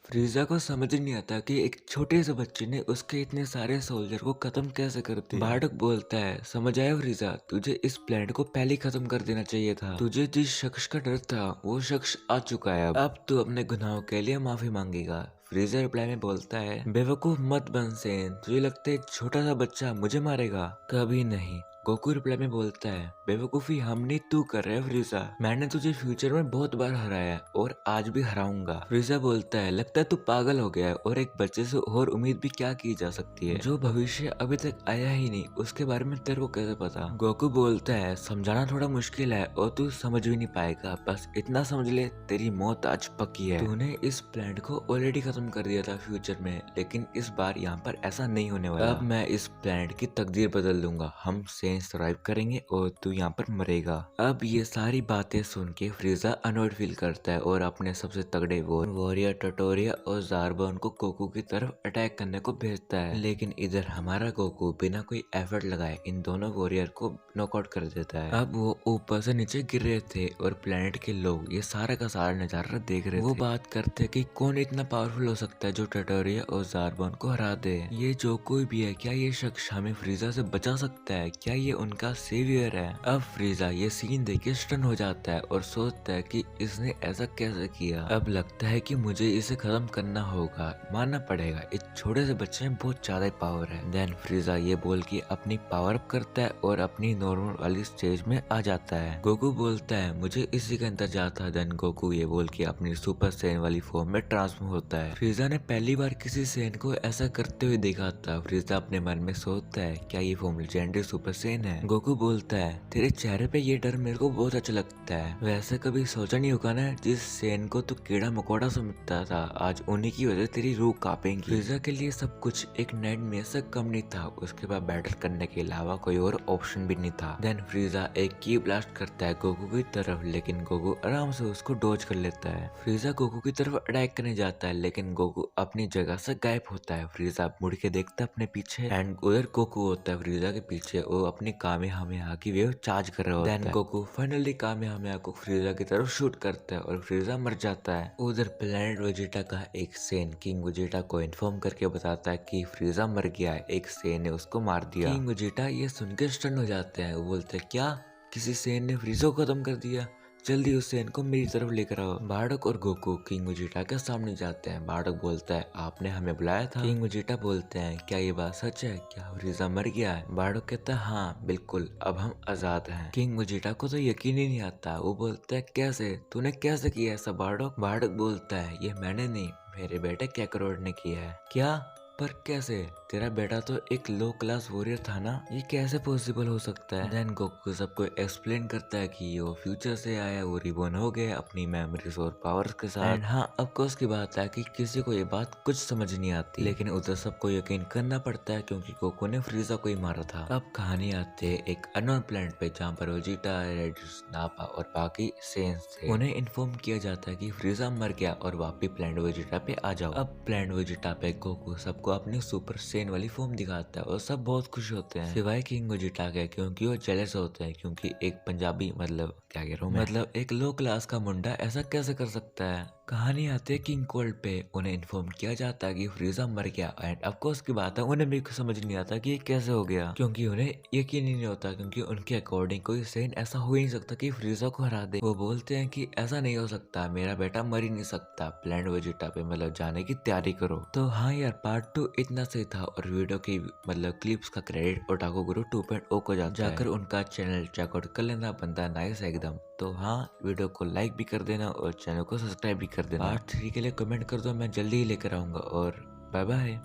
फ्रीजा को समझ ही नहीं आता कि एक छोटे से बच्चे ने उसके इतने सारे सोल्जर को खत्म कैसे कर दिया। बार्डोक बोलता है, समझ आया फ्रीजा, तुझे इस प्लेनेट को पहले ही खत्म कर देना चाहिए था। तुझे जिस शख्स का डर था वो शख्स आ चुका है। अब तू अपने गुनाहों के लिए माफी मांगेगा। फ्रीजा रिप्लाई में बोलता है, बेवकूफ मत बन सेन, तुझे लगता है एक छोटा सा बच्चा मुझे मारेगा? कभी नहीं। गोकू रिप्लाई में बोलता है, बेवकूफी हम नहीं तू कर रहा है फ्रीजा, मैंने तुझे फ्यूचर में बहुत बार हराया है और आज भी हराऊंगा। फ्रीजा बोलता है, लगता है तू पागल हो गया है और एक बच्चे से और उम्मीद भी क्या की जा सकती है जो भविष्य अभी तक आया ही नहीं, उसके बारे में तेरे को कैसे पता? गोकू बोलता है, समझाना थोड़ा मुश्किल है और तू समझ भी नहीं पाएगा, बस इतना समझ ले, तेरी मौत आज पक्की है। तूने इस प्लेनेट को ऑलरेडी खत्म कर दिया था फ्यूचर में, लेकिन इस बार यहाँ पर ऐसा नहीं होने वाला। अब मैं इस प्लेनेट की तकदीर बदल दूंगा, हम सर्वाइव करेंगे और तू यहाँ पर मरेगा। अब ये सारी बातें सुन के फ्रीजा अनॉयड फील करता है और अपने सबसे तगड़े वॉरियर टटोरिया और ज़ारबॉन को गोकू की तरफ अटैक करने को भेजता है, लेकिन इधर हमारा गोकू बिना कोई एफर्ट लगाए इन दोनों वॉरियर को नॉकआउट कर देता है। अब वो ऊपर से नीचे गिर रहे थे और प्लेनेट के लोग ये सारा का सारा नजारा देख रहे थे। वो बात करते कि कौन इतना पावरफुल हो सकता है जो टटोरिया और ज़ारबॉन को हरा दे। ये जो कोई भी है, क्या ये शख्स हमें फ्रीजा से बचा सकता है? क्या ये उनका सेवियर है? अब फ्रीजा ये सीन देख के स्टन हो जाता है और सोचता है कि इसने ऐसा कैसे किया। अब लगता है कि मुझे इसे खत्म करना होगा, मानना पड़ेगा, इस छोटे से बच्चे में बहुत ज्यादा पावर है। देन फ्रीजा ये बोल के अपनी पावर अप करता है और अपनी नॉर्मल वाली स्टेज में आ जाता है। गोकू बोलता है, मुझे इसी का इंतजार था। देन गोकू ये बोल के अपनी सुपर सैयन वाली फॉर्म में ट्रांसफॉर्म होता है। फ्रीजा ने पहली बार किसी सैयन को ऐसा करते हुए देखा था। फ्रीजा अपने मन में सोचता है, क्या ये फॉर्म लेजेंडरी सुपर सैयन है? गोकू बोलता है, तेरे चेहरे पे ये डर मेरे को बहुत अच्छा लगता है। वैसे कभी सोचा नहीं होगा ना, जिस सैयन को तू कीड़ा मकोड़ा समझता था, आज उन्हीं की वजह से तेरी रूह कांपेगी। फ्रीजा के लिए सब कुछ एक नाइटमेयर से कम नहीं था, उसके बाद बैटल करने के अलावा कोई और ऑप्शन भी नहीं था। देन फ्रीजा एक की ब्लास्ट करता है गोकू की तरफ, लेकिन गोकू आराम से उसको डॉज कर लेता है। फ्रीजा गोकू की तरफ अटैक करने जाता है, लेकिन गोकू अपनी जगह से गायब होता है। फ्रीजा मुड़ के देखता है अपने पीछे एंड उधर गोकू होता है फ्रीजा के पीछे, वो अपनी कामेहामेहा की वेव चार्ज कर रहा होता है। देन गोकू फाइनली कामेहामेहा को फ्रीजा की तरफ शूट करता है और फ्रीजा मर जाता है। उधर प्लेनेट वेजिटा का एक सेन किंग वेजिटा को इन्फॉर्म करके बताता है कि फ्रीजा मर गया है, एक सेन ने उसको मार दिया। किंग वेजिटा ये सुन के स्टन हो जाते हैं। वो बोलते हैं, क्या किसी सेन ने फ्रीजा को खत्म कर दिया? जल्दी उस सेन को मेरी तरफ लेकर आओ। बार्डोक और गोकू किंग वेजिटा के सामने जाते हैं। बार्डोक बोलता है, आपने हमें बुलाया था? किंग वेजिटा बोलते हैं, क्या ये बात सच है? क्या फ्रीजा मर गया है? बार्डोक कहता है, हाँ बिल्कुल, अब हम आजाद हैं। किंग वेजिटा को तो यकीन ही नहीं आता। वो बोलता है, कैसे? तूने कैसे किया ऐसा बार्डोक? बार्डोक बोलता है, ये मैंने नहीं, मेरे बेटे कैकरोड ने किया है। क्या? पर कैसे? तेरा बेटा तो एक लो क्लास वॉरियर था ना, ये कैसे पॉसिबल हो सकता है? देन गोकू सबको एक्सप्लेन करता है कि वो फ्यूचर से आया, वो रिबॉर्न हो गया अपनी मेमोरीज और पावर्स के साथ। एंड हाँ, ऑफ कोर्स की बात है कि किसी को ये बात कुछ समझ नहीं आती, लेकिन उधर सबको यकीन करना पड़ता है क्योंकि गोकू ने फ्रीजा को ही मारा था। अब कहानी आती है एक अननोन प्लेनेट पे, जहाँ पर वेजिटा, रेडिस, नापा और बाकी सेंस थे। उन्हें इन्फॉर्म किया जाता है कि फ्रीजा मर गया और वापिस प्लेनेट वेजिटा पे आ जाओ। अब प्लेनेट वेजिटा पे गोकू सबको अपनी सुपर सैयन वाली फॉर्म दिखाता है और सब बहुत खुश होते हैं, सिवाय किंग वेजिटा के, क्योंकि वो जेलस होते हैं, क्योंकि एक पंजाबी, मतलब क्या कह रहा हूँ मैं, मतलब एक लो क्लास का मुंडा ऐसा कैसे कर सकता है। कहानी आती है किंग कोल्ड पे। उन्हें इन्फॉर्म किया जाता है कि फ्रीजा मर गया एंड ऑफ कोर्स की बात है, उन्हें भी समझ नहीं आता कि ये कैसे हो गया, क्योंकि उन्हें यकीन ही नहीं होता, क्योंकि उनके अकॉर्डिंग कोई सैयन ऐसा हो ही नहीं सकता कि फ्रीजा को हरा दे। वो बोलते हैं कि ऐसा नहीं हो सकता, मेरा बेटा मर ही नहीं सकता, प्लेनेट वेजिटा पे मतलब जाने की तैयारी करो। तो हाँ यार, पार्ट 2 इतना सही था और वीडियो की मतलब क्लिप्स का क्रेडिट ओटाको गुरु 2.0 को जाकर उनका चैनल चेकआउट कर लेना, बंदा नाइस है एकदम। तो हाँ, वीडियो को लाइक भी कर देना और चैनल को सब्सक्राइब भी कर देना। पार्ट 3 के लिए कमेंट कर दो, मैं जल्दी ही लेकर आऊंगा और बाय बाय।